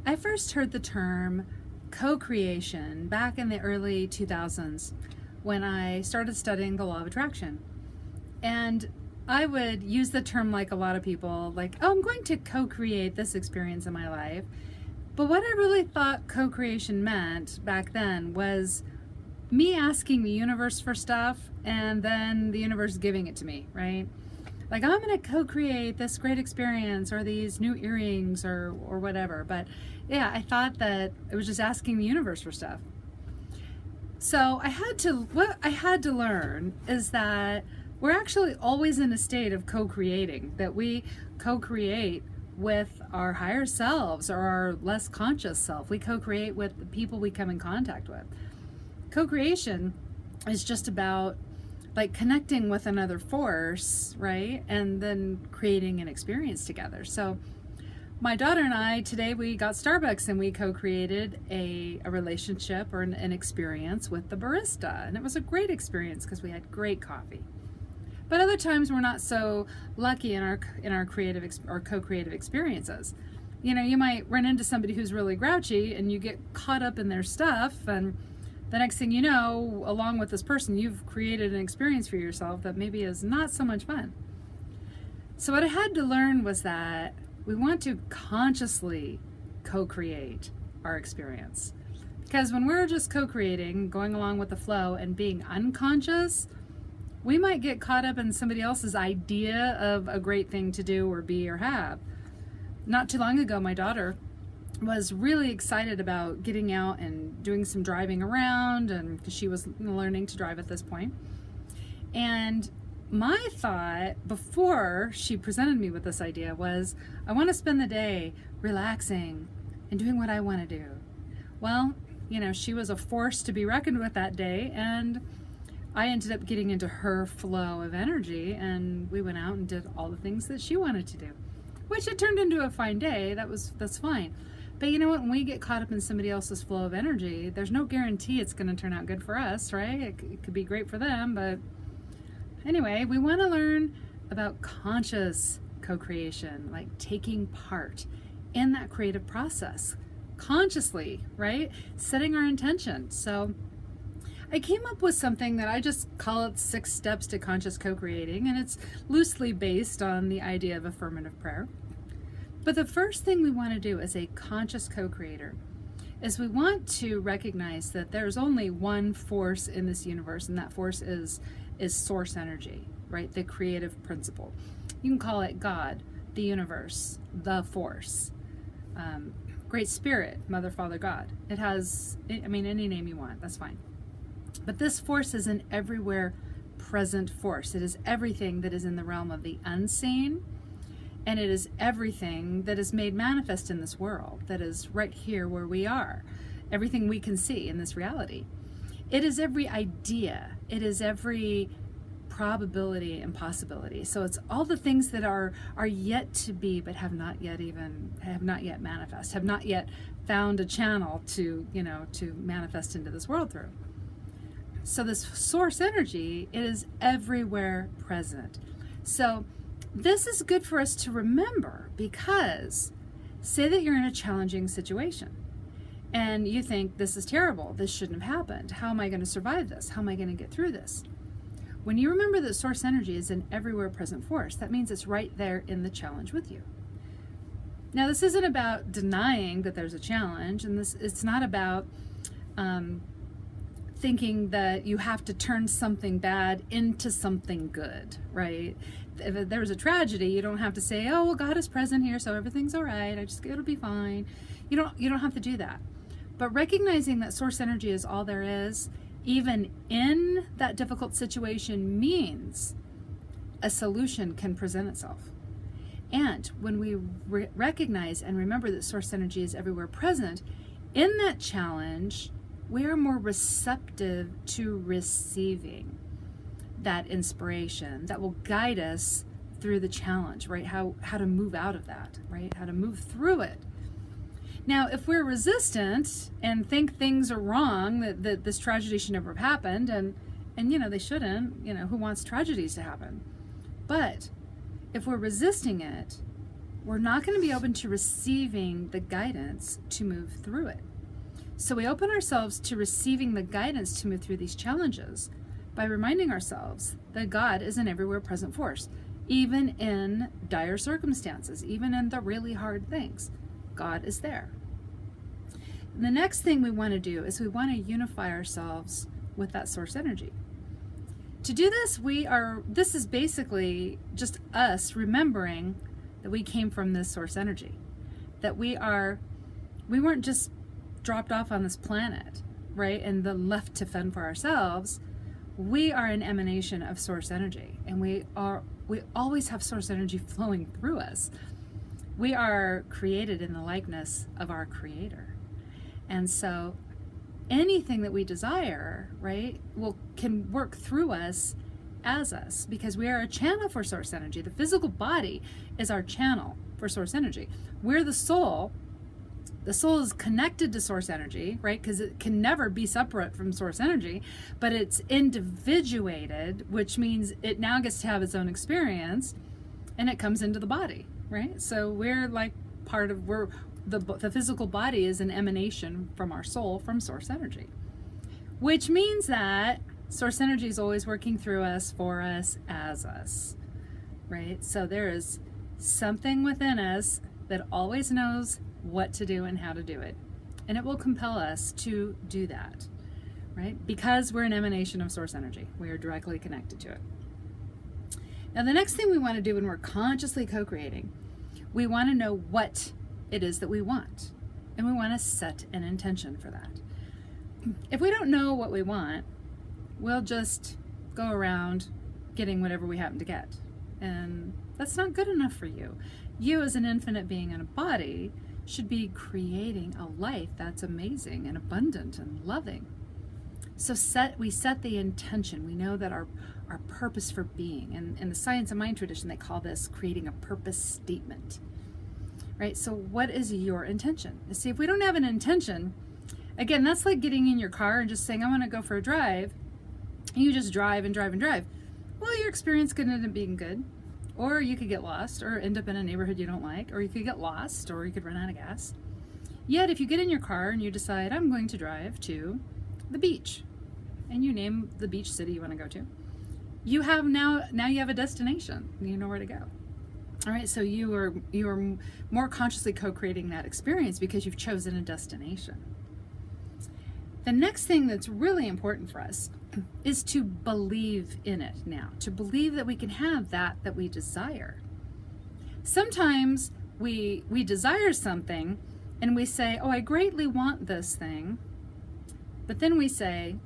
I first heard the term co-creation back in the early 2000s when I started studying the law of attraction. And I would use the term like a lot of people, like, oh, I'm going to co-create this experience in my life. But what I really thought co-creation meant back then was me asking the universe for stuff and then the universe giving it to me, right? Like, I'm going to co-create this great experience or these new earrings or whatever. But yeah, I thought that it was just asking the universe for stuff. So what I had to learn is that we're actually always in a state of co-creating, that we co-create with our higher selves or our less conscious self. We co-create with the people we come in contact with. Co-creation is just about like connecting with another force, right? And then creating an experience together. So my daughter and I, today we got Starbucks and we co-created a relationship or an experience with the barista. And it was a great experience because we had great coffee. But other times we're not so lucky in our creative or co-creative experiences. You know, you might run into somebody who's really grouchy and you get caught up in their stuff, and the next thing you know, along with this person, you've created an experience for yourself that maybe is not so much fun. So what I had to learn was that we want to consciously co-create our experience. Because when we're just co-creating, going along with the flow and being unconscious, we might get caught up in somebody else's idea of a great thing to do or be or have. Not too long ago, my daughter was really excited about getting out and doing some driving around, and because she was learning to drive at this point. And my thought before she presented me with this idea was, I want to spend the day relaxing and doing what I want to do. Well, you know, she was a force to be reckoned with that day, and I ended up getting into her flow of energy, and we went out and did all the things that she wanted to do, which it turned into a fine day. That's fine. But you know what? When we get caught up in somebody else's flow of energy, there's no guarantee it's going to turn out good for us, right? It could be great for them, but anyway, we want to learn about conscious co-creation, like taking part in that creative process consciously, right? Setting our intention. So I came up with something that I just call it 6 steps to conscious co-creating, and it's loosely based on the idea of affirmative prayer. But the first thing we want to do as a conscious co-creator is we want to recognize that there's only one force in this universe, and that force is source energy, right? The creative principle. You can call it God, the universe, the force, Great Spirit, Mother, Father, God. It has, I mean, any name you want, that's fine. But this force is an everywhere present force. It is everything that is in the realm of the unseen, and it is everything that is made manifest in this world, that is right here where we are, everything we can see in this reality. It is every idea, it is every probability and possibility. So it's all the things that are yet to be, but have not yet manifest, have not yet found a channel to manifest into this world through. So this source energy is everywhere present. So this is good for us to remember, because say that you're in a challenging situation and you think, this is terrible, this shouldn't have happened. How am I going to survive this? How am I going to get through this? When you remember that source energy is an everywhere present force, that means it's right there in the challenge with you. Now, this isn't about denying that there's a challenge, and it's not about thinking that you have to turn something bad into something good, right? If there's a tragedy, you don't have to say, oh, well, God is present here, so everything's all right, it'll be fine. You don't have to do that. But recognizing that source energy is all there is, even in that difficult situation, means a solution can present itself. And when we recognize and remember that source energy is everywhere present, in that challenge, we are more receptive to receiving that inspiration that will guide us through the challenge, right? How to move out of that, right? How to move through it. Now, if we're resistant and think things are wrong, that this tragedy should never have happened, and they shouldn't, who wants tragedies to happen? But if we're resisting it, we're not going to be open to receiving the guidance to move through it. So we open ourselves to receiving the guidance to move through these challenges by reminding ourselves that God is an everywhere present force, even in dire circumstances, even in the really hard things. God is there. And the next thing we want to do is we want to unify ourselves with that source energy. To do this, this is basically just us remembering that we came from this source energy, that we weren't just dropped off on this planet, right, and then left to fend for ourselves. We are an emanation of source energy, and we always have source energy flowing through us. We are created in the likeness of our Creator. And so anything that we desire, right, can work through us as us, because we are a channel for source energy. The physical body is our channel for source energy. We're the soul. The soul is connected to source energy, right? Because it can never be separate from source energy, but it's individuated, which means it now gets to have its own experience, and it comes into the body, right? So we're like the physical body is an emanation from our soul, from source energy, which means that source energy is always working through us, for us, as us, right? So there is something within us that always knows what to do and how to do it. And it will compel us to do that, right? Because we're an emanation of source energy. We are directly connected to it. Now, the next thing we want to do when we're consciously co-creating, we want to know what it is that we want. And we want to set an intention for that. If we don't know what we want, we'll just go around getting whatever we happen to get. And that's not good enough for you. You, as an infinite being in a body, should be creating a life that's amazing and abundant and loving. So we set the intention. We know that our purpose for being, and in the science and mind tradition, they call this creating a purpose statement, right? So what is your intention? See, if we don't have an intention, again, that's like getting in your car and just saying, I want to go for a drive. And you just drive and drive and drive. Well, your experience could end up being good. Or you could get lost, or end up in a neighborhood you don't like, or you could get lost, or you could run out of gas. Yet, if you get in your car and you decide, I'm going to drive to the beach, and you name the beach city you want to go to, you have now you have a destination. You know where to go. All right, so you are more consciously co-creating that experience because you've chosen a destination. The next thing that's really important for us is to believe in it now, to believe that we can have that we desire. Sometimes we desire something and we say, oh, I greatly want this thing, but then we say,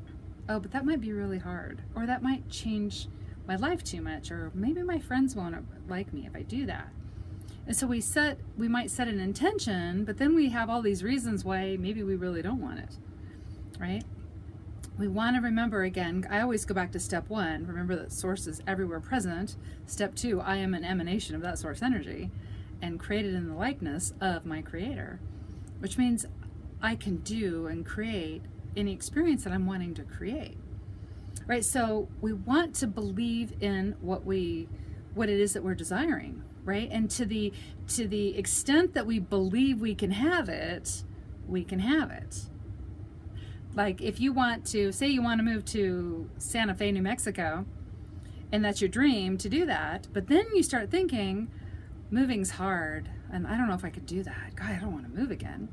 oh, but that might be really hard, or that might change my life too much, or maybe my friends won't like me if I do that. And so we might set an intention, but then we have all these reasons why maybe we really don't want it, right? We want to remember, again, I always go back to step 1, remember that source is everywhere present. Step 2, I am an emanation of that source energy and created in the likeness of my Creator, which means I can do and create any experience that I'm wanting to create, right? So we want to believe in what it is that we're desiring, right? And to the extent that we believe we can have it, we can have it. Like if you want to, say you want to move to Santa Fe, New Mexico, and that's your dream to do that, but then you start thinking, moving's hard, and I don't know if I could do that. God, I don't want to move again.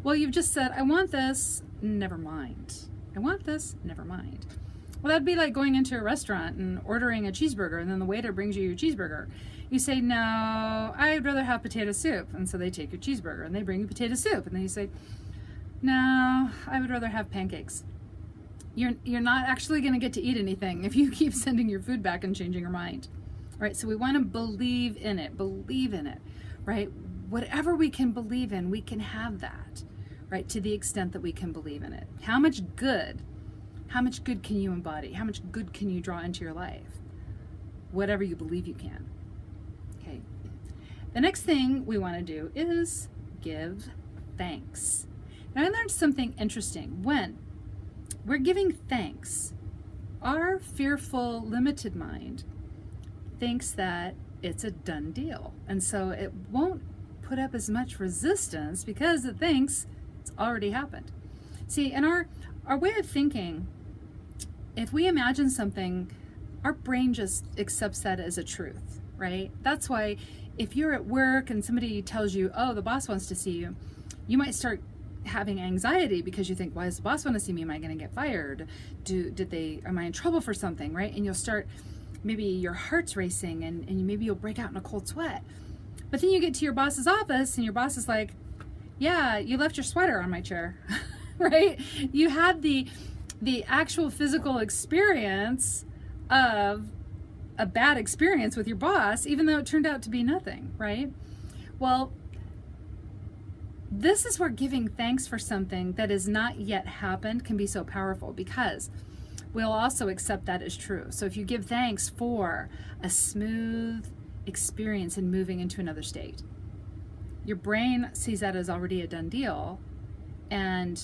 Well, you've just said, I want this, never mind. I want this, never mind. Well, that'd be like going into a restaurant and ordering a cheeseburger, and then the waiter brings you your cheeseburger. You say, no, I'd rather have potato soup. And so they take your cheeseburger, and they bring you potato soup, and then you say, no, I would rather have pancakes. You're not actually going to get to eat anything if you keep sending your food back and changing your mind. Right? So we want to believe in it, right? Whatever we can believe in, we can have that, right? To the extent that we can believe in it. How much good can you embody? How much good can you draw into your life? Whatever you believe you can. Okay. The next thing we want to do is give thanks. Now, I learned something interesting. When we're giving thanks, our fearful, limited mind thinks that it's a done deal. And so it won't put up as much resistance because it thinks it's already happened. See, in our way of thinking, if we imagine something, our brain just accepts that as a truth, right? That's why if you're at work and somebody tells you, oh, the boss wants to see you, you might start having anxiety because you think, why does the boss want to see me? Am I going to get fired? Am I in trouble for something, right? And you'll start, maybe your heart's racing and maybe you'll break out in a cold sweat. But then you get to your boss's office and your boss is like, yeah, you left your sweater on my chair, right? You had the actual physical experience of a bad experience with your boss, even though it turned out to be nothing, right? Well, this is where giving thanks for something that has not yet happened can be so powerful, because we'll also accept that as true. So if you give thanks for a smooth experience in moving into another state, your brain sees that as already a done deal, and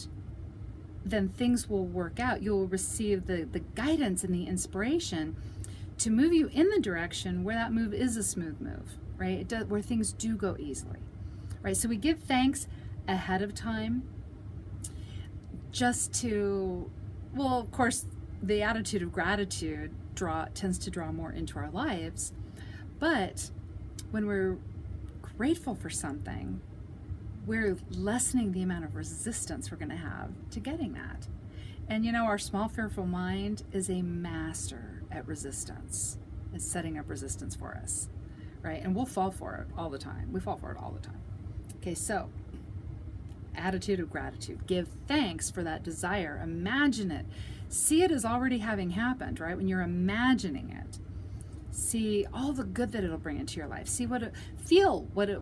then things will work out. You'll receive the guidance and the inspiration to move you in the direction where that move is a smooth move, right? Where things do go easily, right? So we give thanks ahead of time just to, well, of course, the attitude of gratitude tends to draw more into our lives. But when we're grateful for something, we're lessening the amount of resistance we're going to have to getting that. And you know, our small, fearful mind is a master at resistance. It's setting up resistance for us, right? And we'll fall for it all the time. We fall for it all the time. Okay, so attitude of gratitude. Give thanks for that desire. Imagine it. See it as already having happened, right? When you're imagining it, see all the good that it'll bring into your life. See what it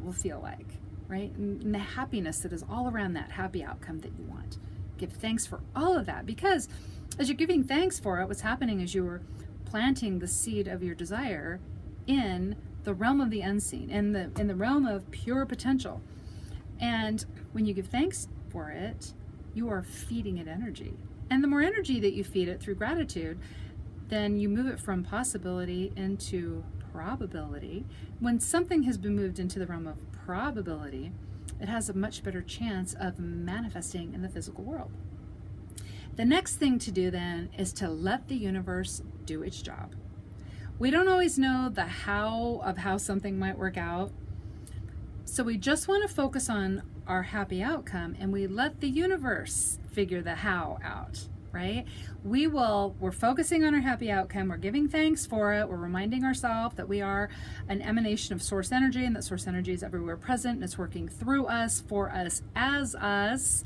will feel like, right? And the happiness that is all around that happy outcome that you want. Give thanks for all of that, because as you're giving thanks for it, what's happening is you're planting the seed of your desire in the realm of the unseen, in the realm of pure potential. And when you give thanks for it, you are feeding it energy. And the more energy that you feed it through gratitude, then you move it from possibility into probability. When something has been moved into the realm of probability, it has a much better chance of manifesting in the physical world. The next thing to do then is to let the universe do its job. We don't always know the how of how something might work out, so we just want to focus on our happy outcome, and we let the universe figure the how out, right? We're focusing on our happy outcome, we're giving thanks for it, we're reminding ourselves that we are an emanation of source energy, and that source energy is everywhere present, and it's working through us, for us, as us.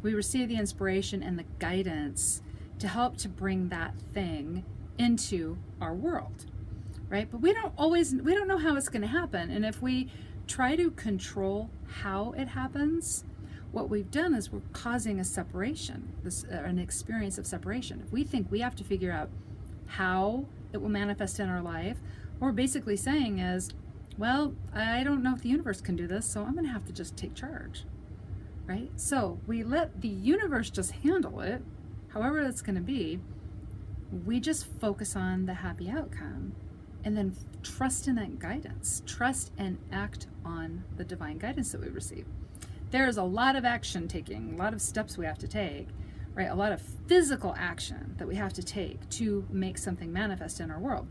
We receive the inspiration and the guidance to help to bring that thing into our world, right? But we don't know how it's going to happen, and if we try to control how it happens, what we've done is we're causing a separation, an experience of separation. If we think we have to figure out how it will manifest in our life, what we're basically saying is, well, I don't know if the universe can do this, so I'm going to have to just take charge, right? So we let the universe just handle it, however it's going to be. We just focus on the happy outcome, and then trust in that guidance. Trust and act on the divine guidance that we receive. There is a lot of action taking, a lot of steps we have to take, right? A lot of physical action that we have to take to make something manifest in our world.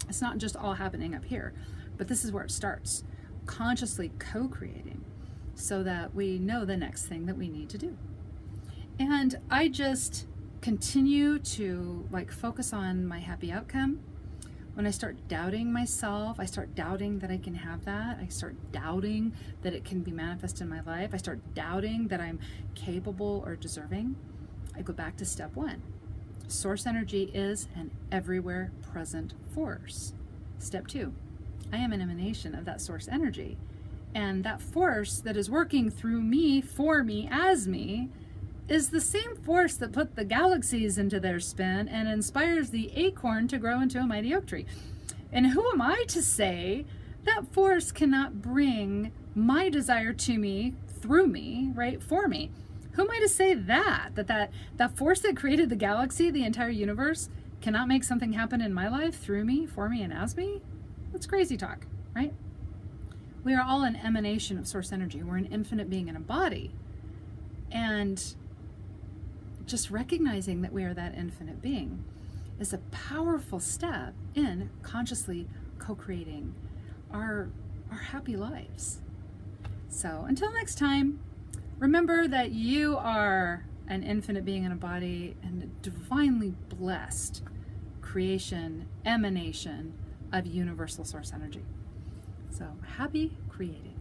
It's not just all happening up here, but this is where it starts. Consciously co-creating so that we know the next thing that we need to do. And I just continue to focus on my happy outcome. When I start doubting myself, I start doubting that I can have that. I start doubting that it can be manifest in my life. I start doubting that I'm capable or deserving. I go back to step one. Source energy is an everywhere present force. Step two, I am an emanation of that source energy. And that force that is working through me, for me, as me, is the same force that put the galaxies into their spin and inspires the acorn to grow into a mighty oak tree. And who am I to say that force cannot bring my desire to me, through me, right, for me? Who am I to say that force that created the galaxy, the entire universe, cannot make something happen in my life, through me, for me, and as me? That's crazy talk, right? We are all an emanation of source energy. We're an infinite being in a body. And just recognizing that we are that infinite being is a powerful step in consciously co-creating our happy lives. So until next time, remember that you are an infinite being in a body and a divinely blessed creation, emanation of universal source energy. So happy creating.